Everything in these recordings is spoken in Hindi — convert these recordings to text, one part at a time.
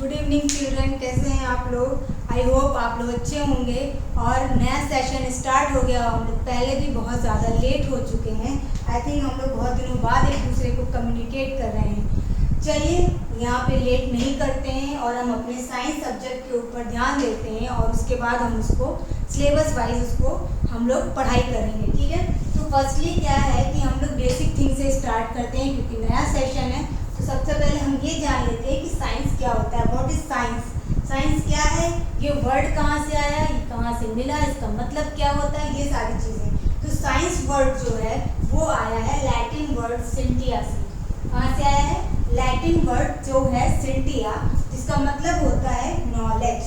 गुड इवनिंग चिल्ड्रन, कैसे हैं आप लोग। आई होप आप लोग अच्छे होंगे। और नया सेशन स्टार्ट हो गया। हम लोग पहले भी बहुत ज़्यादा लेट हो चुके हैं। आई थिंक हम लोग बहुत दिनों बाद एक दूसरे को कम्युनिकेट कर रहे हैं। चलिए यहाँ पे लेट नहीं करते हैं और हम अपने साइंस सब्जेक्ट के ऊपर ध्यान देते हैं और उसके बाद हम उसको सिलेबस वाइज उसको हम लोग पढ़ाई करेंगे। ठीक है, तो फर्स्टली क्या है कि हम लोग बेसिक थिंग से स्टार्ट करते हैं क्योंकि नया सेशन है। तो सबसे पहले हम ये जान लेते हैं कि साइंस क्या होता है। What is science. साइंस क्या है, ये वर्ड कहाँ से आया, ये कहाँ से मिला, इसका मतलब क्या होता है, ये सारी चीज़ें। तो साइंस वर्ड जो है वो आया है लैटिन वर्ड सिंटिया से। कहाँ से आया है, लैटिन वर्ड जो है सिंटिया, जिसका मतलब होता है नॉलेज।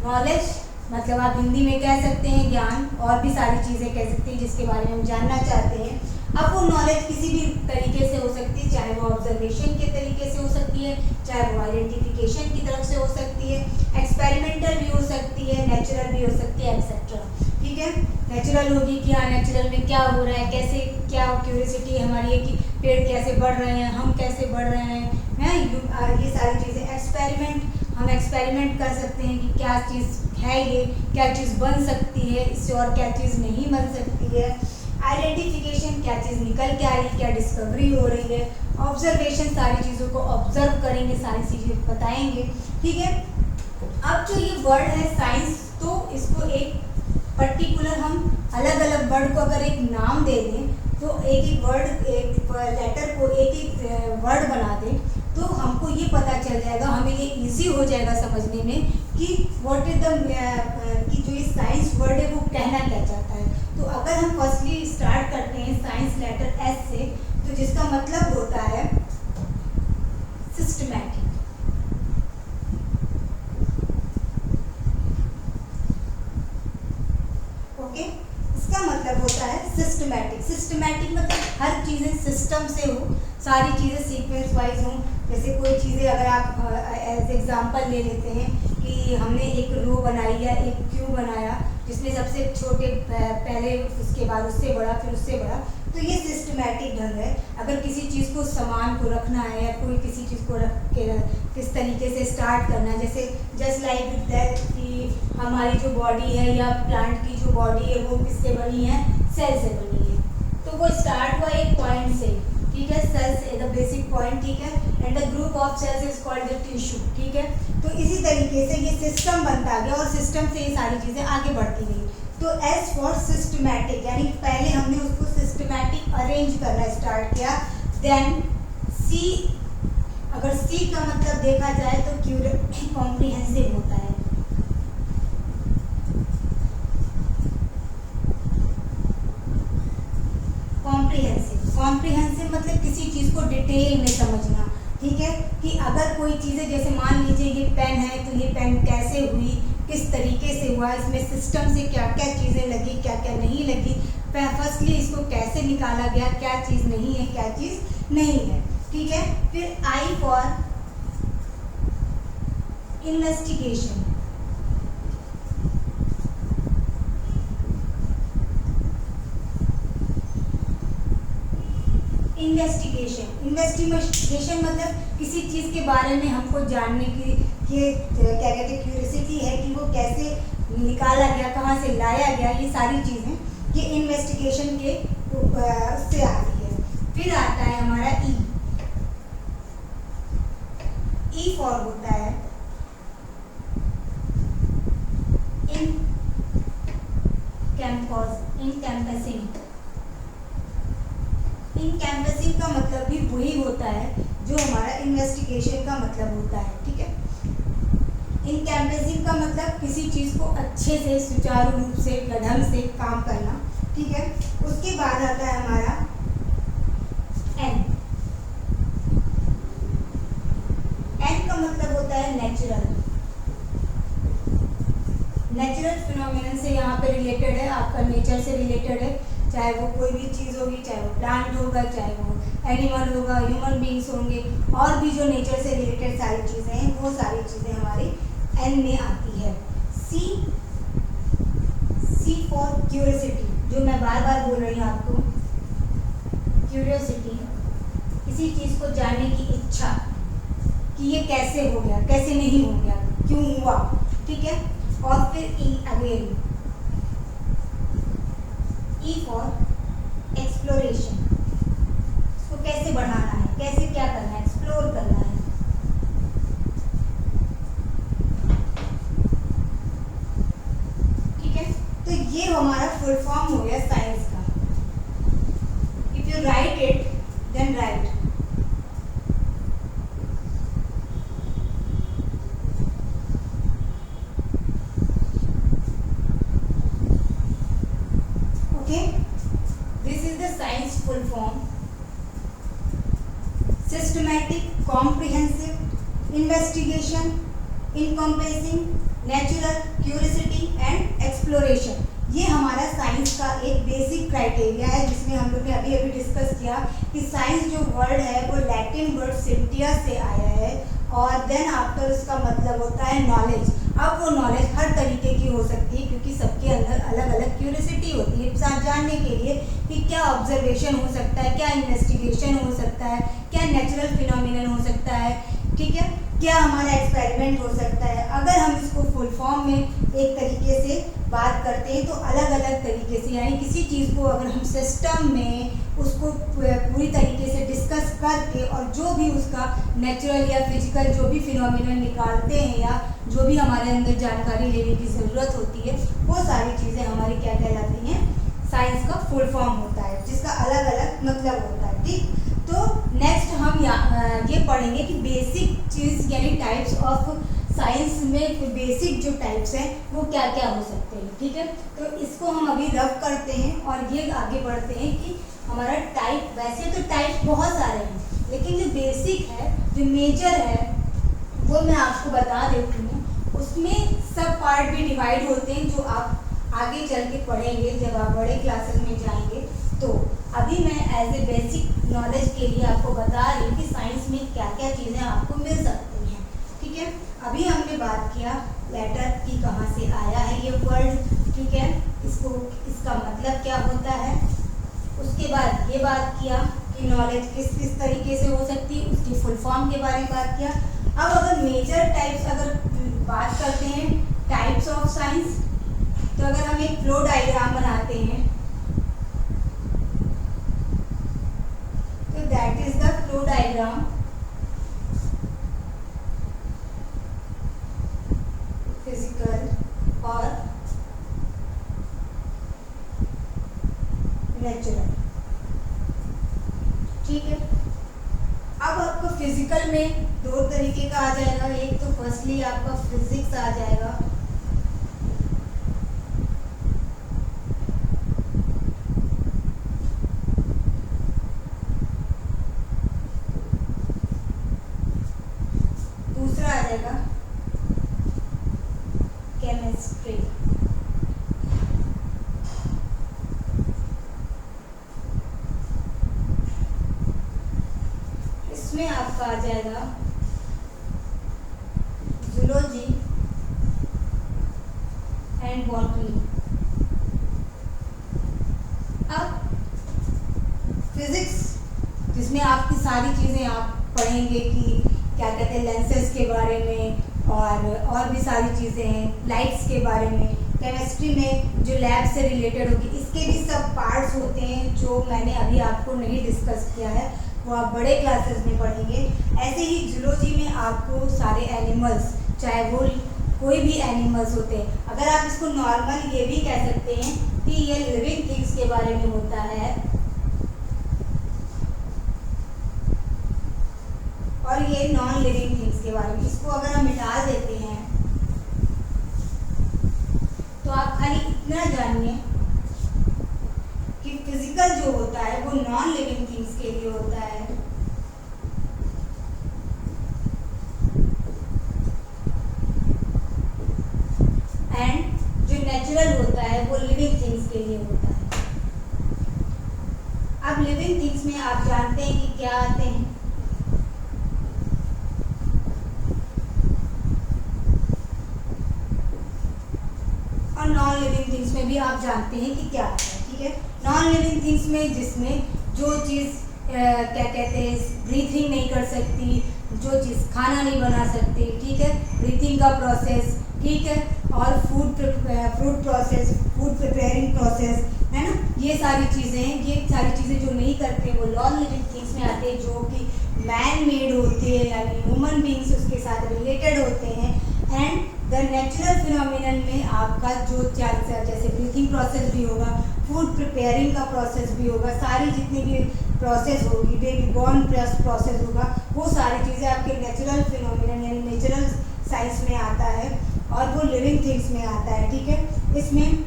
नॉलेज मतलब आप हिंदी में कह सकते हैं ज्ञान, और भी सारी चीज़ें कह सकते हैं जिसके बारे में हम जानना चाहते हैं। अब वो नॉलेज किसी भी तरीके से हो सकती है, चाहे वो ऑब्जर्वेशन के तरीके से हो सकती है, चाहे वो आइडेंटिफिकेशन की तरफ से हो सकती है, एक्सपेरिमेंटल भी हो सकती है, नेचुरल भी हो सकती है, एक्सेट्रा। ठीक है, नेचुरल होगी कि हाँ नेचुरल में क्या हो रहा है, कैसे क्या क्यूरियोसिटी हमारी है कि पेड़ कैसे बढ़ रहे हैं, हम कैसे बढ़ रहे हैं, ये सारी चीज़ें। एक्सपेरिमेंट, हम एक्सपेरिमेंट कर सकते हैं कि क्या चीज़ है, ये क्या चीज़ बन सकती है, इससे और क्या चीज़ नहीं बन सकती है। आइडेंटिफिकेशन, क्या चीज़ निकल के आ रही है, क्या डिस्कवरी हो रही है। ऑब्जर्वेशन, सारी चीज़ों को ऑब्जर्व करेंगे, सारी चीज़ें बताएंगे। ठीक है, अब जो ये वर्ड है साइंस, तो इसको एक पर्टिकुलर हम अलग अलग वर्ड को अगर एक नाम दे दें, तो एक एक वर्ड, एक लेटर को एक एक वर्ड बना दें, तो हमको ये पता चल जाएगा, हमें ये इजी हो जाएगा समझने में कि व्हाट इज द कि जो ये साइंस वर्ड है वो कहना क्या चाहता है। तो अगर हम फर्स्टली स्टार्ट करते हैं साइंस लेटर एस से, तो जिसका मतलब होता है सिस्टमैटिक। ओके, इसका मतलब होता है सिस्टमैटिक। सिस्टमैटिक मतलब हर चीज़ें सिस्टम से हो, सारी चीज़ें सीक्वेंस वाइज हों। जैसे कोई चीज़ें अगर आप एज एग्जांपल ले लेते हैं कि हमने एक रो बनाई या एक क्यूब बनाया, जिसमें सबसे छोटे पहले, उसके बाद उससे बड़ा, फिर उससे बड़ा, तो ये सिस्टमैटिक ढंग है। अगर किसी चीज़ को, सामान को रखना है या कोई किसी चीज़ को रख के किस तरीके से स्टार्ट करना है, जैसे जस्ट लाइक दैट कि हमारी जो बॉडी है या प्लांट की जो बॉडी है वो किससे बनी है, सेल से बनी है। तो वो स्टार्ट हुआ एक पॉइंट से, ठीक है, cells is the basic point, ठीक है, and the group of cells is called the tissue. ठीक है, तो इसी तरीके से ये सिस्टम बनता गया और सिस्टम से ये सारी चीज़ें आगे बढ़ती गई। तो एस फॉर सिस्टमैटिक, यानी पहले हमने उसको सिस्टमैटिक अरेंज करना स्टार्ट किया। देन सी, अगर सी का मतलब देखा जाए तो कॉम्प्रिहेंसिव होता है। कॉम्प्रिहेंसिव मतलब किसी चीज़ को डिटेल में समझना। ठीक है, कि अगर कोई चीज़ें, जैसे मान लीजिए ये पेन है, तो ये पेन कैसे हुई, किस तरीके से हुआ, इसमें सिस्टम से क्या क्या चीज़ें लगी, क्या क्या नहीं लगी, फर्स्टली इसको कैसे निकाला गया, क्या चीज़ नहीं है, क्या चीज़ नहीं है। ठीक है, फिर आई फॉर इन्वेस्टिगेशन। इन्वेस्टिगेशन मतलब किसी चीज़ के बारे में हमको जानने की क्या कहते हैं, क्यूरियोसिटी है कि वो कैसे निकाला गया, कहाँ से लाया गया, ये सारी चीज़ें ये इन्वेस्टिगेशन के उससे आती है। फिर आता है हमारा ई। ई फॉर होता है इनकैम्पसिंग। इनकैम्पसिंग का मतलब भी वही होता है जो हमारा इन्वेस्टिगेशन का मतलब होता है। ठीक है, इनकैम्पसिंग का मतलब किसी चीज़ को अच्छे से, सुचारू रूप से, ढंग से काम करना। ठीक है, उसके बाद आता है हमारा एन। एन का मतलब होता है नेचुरल। नेचुरल फिनोमिनन से यहाँ पे रिलेटेड है, आपका नेचर से रिलेटेड है, चाहे वो कोई भी चीज़ होगी, चाहे वो प्लांट होगा, चाहे वो एनिमल होगा, ह्यूमन बींग्स होंगे, और भी जो नेचर से रिलेटेड सारी चीज़ें हैं, वो सारी चीज़ें हमारी एन में आती है। सी फॉर क्यूरियोसिटी, जो मैं बार बार बोल रही हूँ आपको, क्यूरियोसिटी, किसी चीज़ को जानने की इच्छा। कि ये कैसे हो गया, कैसे नहीं हो गया, क्यों हुआ, ठीक है। और फिर ई अगेन, ई फॉर एक्सप्लोरेशन, इसको कैसे बढ़ाना है, कैसे क्या करना है, एक्सप्लोर करना है। ठीक है, तो ये हमारा फुल फॉर्म हो गया साइंस का। If you write it then right. Okay, this is the science full form. Systematic, comprehensive investigation encompassing natural curiosity and exploration, ये हमारा साइंस का एक बेसिक क्राइटेरिया है, जिसमें हम लोग ने अभी अभी डिस्कस किया कि साइंस जो वर्ड है वो लैटिन वर्ड सिंटिया से आया है, और देन आफ्टर उसका मतलब होता है नॉलेज। अब वो नॉलेज हर तरीके की हो सकती है, क्योंकि सबके अंदर अलग अलग क्यूरियोसिटी होती है जानने के लिए कि क्या ऑब्जर्वेशन हो सकता है, क्या इन्वेस्टिगेशन हो सकता है, क्या नेचुरल फिनोमिनन हो सकता है, ठीक है, क्या हमारा एक्सपेरिमेंट हो सकता है। अगर हम इसको फुल फॉर्म में एक तरीके से बात करते हैं तो अलग अलग तरीके से, यानी किसी चीज़ को अगर हम सिस्टम में उसको पूरी तरीके से डिस्कस करके और जो भी उसका नेचुरल या फिजिकल जो भी फिनोमिनन निकालते हैं या जो भी हमारे अंदर जानकारी लेने की ज़रूरत होती है, वो सारी चीज़ें हमारी क्या कहलाती हैं, साइंस का फुल फॉर्म होता है, जिसका अलग अलग मतलब होता है। ठीक, तो नेक्स्ट हम ये पढ़ेंगे कि बेसिक चीज़ यानी टाइप्स ऑफ साइंस में बेसिक जो टाइप्स हैं वो क्या क्या हो सकते हैं। ठीक है, तो इसको हम अभी रब करते हैं और ये आगे बढ़ते हैं कि हमारा टाइप, वैसे तो टाइप्स बहुत सारे हैं, लेकिन जो बेसिक है, जो मेजर है, वो मैं आपको बता देती हूँ। उसमें सब पार्ट भी डिवाइड होते हैं, जो आप आगे चल के पढ़ेंगे जब आप बड़े क्लासेस में जाएंगे। तो अभी मैं एज ए बेसिक नॉलेज के लिए आपको बता रही हूँ कि साइंस में क्या क्या चीज़ें आपको मिल सकती हैं। ठीक है, अभी हमने बात किया लेटर की कहाँ से आया है ये वर्ड, ठीक है, इसका मतलब क्या होता है। उसके बाद ये बात किया कि नॉलेज किस किस तरीके से हो सकती है, उसकी फुल फॉर्म के बारे में बात किया। अब अगर मेजर टाइप्स अगर बात करते हैं टाइप्स ऑफ साइंस, तो अगर हम एक फ्लो डायग्राम बनाते हैं तो that is the flow diagram. Physical और नेचुरल, ठीक है। अब आपको फिजिकल में दो तरीके का आ जाएगा, एक तो फर्स्टली आपका फिजिक्स आ जाएगा, दूसरा आ जाएगा केमिस्ट्री। इसमें आपका आ जाएगा जूलॉजी एंड बॉटनी। अब फिजिक्स, जिसमें आपकी सारी चीज़ें आप पढ़ेंगे कि क्या कहते हैं लेंसेज के बारे में और भी सारी चीज़ें हैं, लाइट्स के बारे में। केमिस्ट्री में जो लैब से रिलेटेड होगी, इसके भी सब पार्ट्स होते हैं जो मैंने अभी आपको नहीं डिस्कस किया है, वो आप बड़े क्लासेस में पढ़ेंगे। ऐसे ही जूलॉजी में आपको सारे एनिमल्स, चाहे वो कोई भी एनिमल्स होते हैं, अगर आप इसको नॉर्मल ये भी कह सकते हैं कि ये लिविंग थिंग्स के बारे में होता है, और ये नॉन लिविंग थिंग्स के बारे में। इसको अगर हम मिटा देते हैं तो आप खाली इतना जानिए कि फिजिकल जो होता है वो नॉन लिविंग थिंग्स के लिए होता है, एंड जो नेचुरल होता है वो लिविंग थिंग्स के लिए होता है। अब लिविंग थिंग्स में आप जानते हैं कि क्या आते हैं, और नॉन लिविंग थिंग्स में भी आप जानते हैं कि क्या आता है। ठीक है, नॉन लिविंग थिंग्स में जिसमें जो चीज़ क्या कहते हैं ब्रीथिंग नहीं कर सकती, जो चीज़ खाना नहीं बना सकते, ठीक है, ब्रीथिंग का प्रोसेस, ठीक है, और food process, food preparing process, है ना, ये सारी चीज़ें जो नहीं करते वो नॉन लिविंग थिंग्स में आते हैं, जो कि मैन मेड होते हैं, यानी ह्यूमन बींग्स उसके साथ रिलेटेड होते हैं। एंड द नेचुरल फिनोमिनन में आपका जो जैसे ब्रीथिंग प्रोसेस भी होगा, फूड प्रिपेयरिंग का प्रोसेस भी होगा, सारी जितनी भी प्रोसेस होगी, बेबी बॉर्न प्रोसेस होगा, वो सारी चीज़ें आपके नेचुरल फिनोमिनन यानी नेचुरल साइंस में आता है और वो लिविंग थिंग्स में आता है, ठीक है। इसमें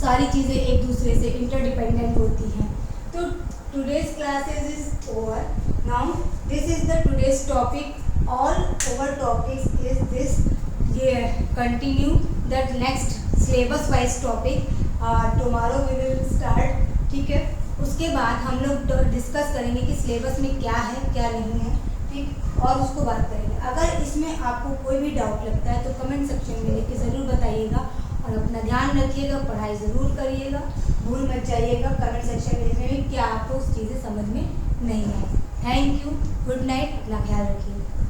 सारी चीज़ें एक दूसरे से इंटरडिपेंडेंट होती हैं। तो today's classes is over now, this is the today's topic, all over topics is this, ये continue that next syllabus wise topic, tomorrow we will start, ठीक है। उसके बाद हम लोग डिस्कस करेंगे कि सिलेबस में क्या है क्या नहीं है, ठीक, और उसको बात करेंगे। अगर इसमें आपको कोई भी डाउट लगता है तो कमेंट सेक्शन में लिख के ज़रूर बताइएगा और अपना ध्यान रखिएगा, पढ़ाई ज़रूर करिएगा, भूल मत जाइएगा कमेंट सेक्शन में लिखने में क्या आपको उस चीज़ें समझ में नहीं आई। थैंक यू, गुड नाइट, अपना ख्याल रखिए।